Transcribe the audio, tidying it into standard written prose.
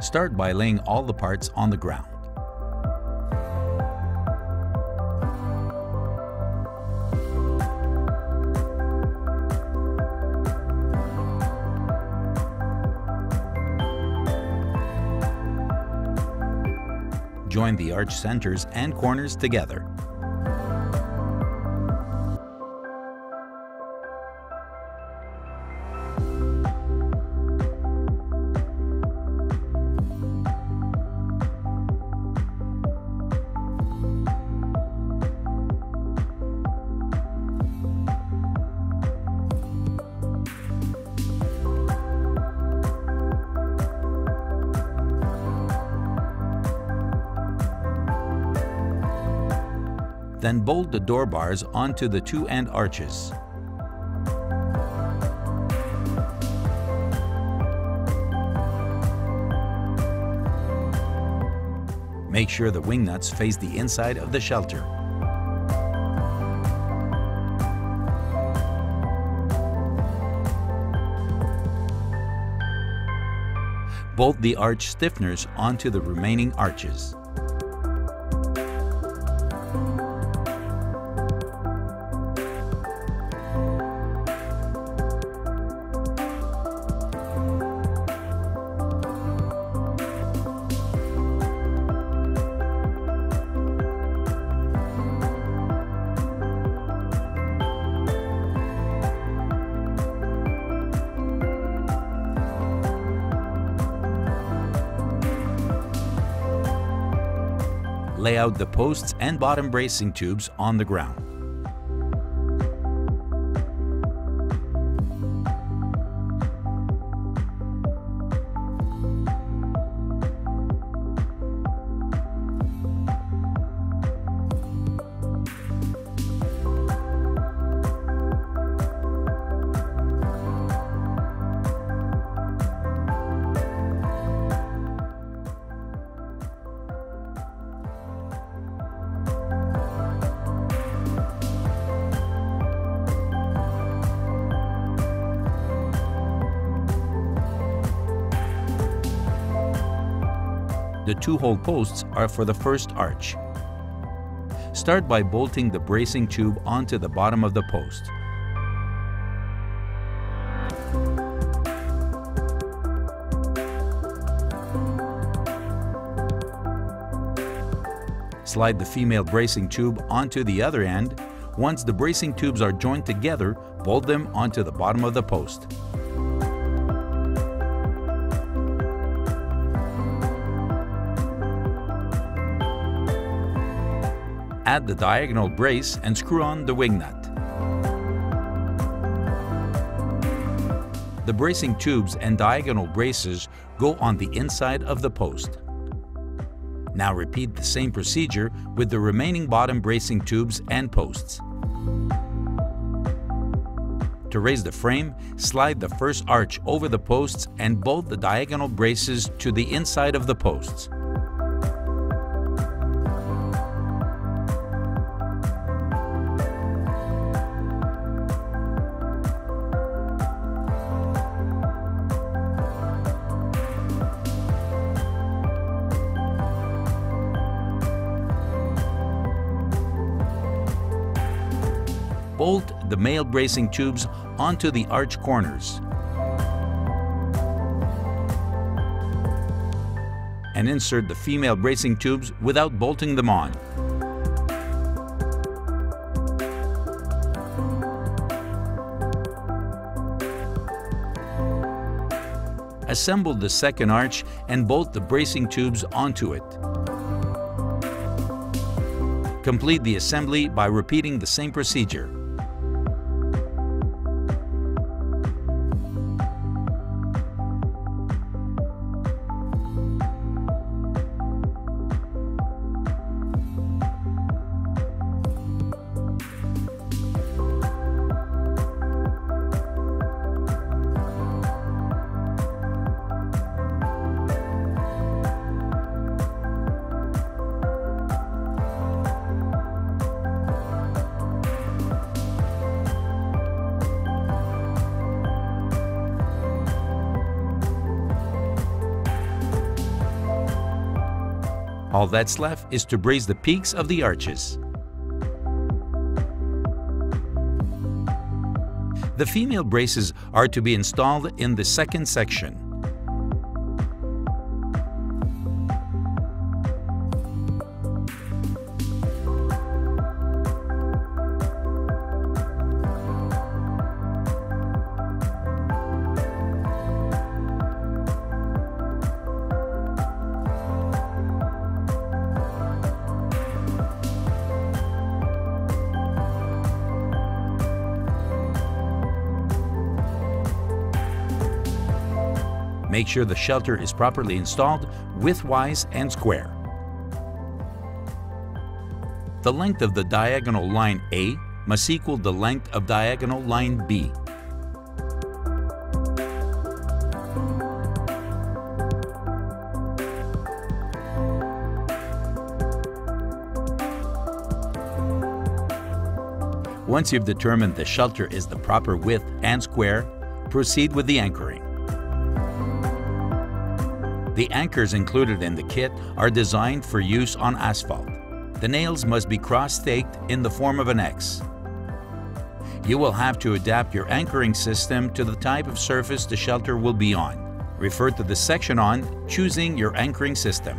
Start by laying all the parts on the ground. Join the arch centers and corners together. Then bolt the door bars onto the two end arches. Make sure the wing nuts face the inside of the shelter. Bolt the arch stiffeners onto the remaining arches. Lay out the posts and bottom bracing tubes on the ground. The two-hole posts are for the first arch. Start by bolting the bracing tube onto the bottom of the post. Slide the female bracing tube onto the other end. Once the bracing tubes are joined together, bolt them onto the bottom of the post. Add the diagonal brace and screw on the wing nut. The bracing tubes and diagonal braces go on the inside of the post. Now repeat the same procedure with the remaining bottom bracing tubes and posts. To raise the frame, slide the first arch over the posts and bolt the diagonal braces to the inside of the posts. Bolt the male bracing tubes onto the arch corners and insert the female bracing tubes without bolting them on. Assemble the second arch and bolt the bracing tubes onto it. Complete the assembly by repeating the same procedure. All that's left is to brace the peaks of the arches. The female braces are to be installed in the second section. Make sure the shelter is properly installed widthwise and square. The length of the diagonal line A must equal the length of diagonal line B. Once you've determined the shelter is the proper width and square, proceed with the anchoring. The anchors included in the kit are designed for use on asphalt. The nails must be cross-staked in the form of an X. You will have to adapt your anchoring system to the type of surface the shelter will be on. Refer to the section on choosing your anchoring system.